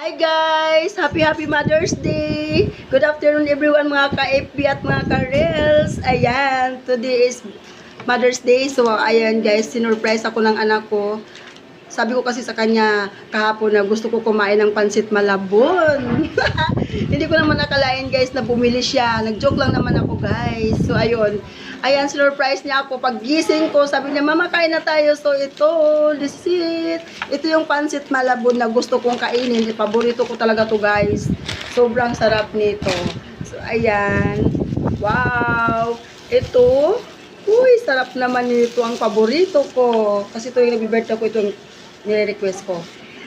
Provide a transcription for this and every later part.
Hi guys! Happy Mother's Day! Good afternoon everyone mga ka-FB at mga ka-Reels. Ayan, today is Mother's Day. So ayan guys, sinurprise ako ng anak ko. Sabi ko kasi sa kanya kahapon na gusto ko kumain ng pansit malabon. Hindi ko naman nakalain guys na bumili siya. Nag-joke lang naman ako guys. So ayun. Ayan, surprise niya ako. Pag gising ko, sabi niya, Mama, kain na tayo. So ito, this is it. Ito yung pansit malabon na gusto kong kainin. Paborito ko talaga to guys. Sobrang sarap nito. So ayan. Wow. Ito. Uy, sarap naman nito. Ang paborito ko. Kasi ito yung nabibirthday ko. Ito yung nire-request ko.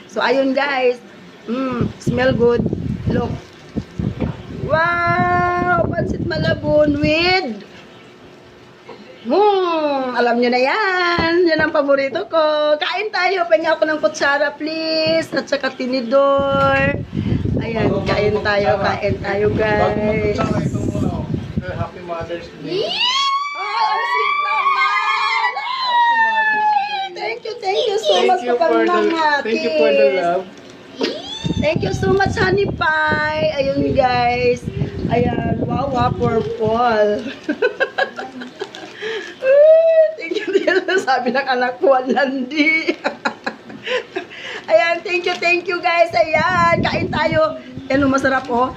So, ayun guys. Smell good. Look. Wow! Pansit malabon with alam nyo na yan. Yan ang paborito ko. Kain tayo. Pahinga ako ng kutsara, please. At saka tinidor. Ayan, kain tayo. Kain tayo, guys. Happy Mother's Day. Oh, ang sweet naman! Thank you so much for mama. Thank you for the love. Thank you so much, honey pie. Ayun, guys. Ayan, wow, purple. Thank you. Sabi ng anak ko, landi. Ayan, thank you, guys. Ayan, kain tayo. Ano, masarap, oh.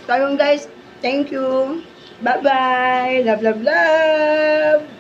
So, ayun, guys. Thank you. Bye-bye. Love.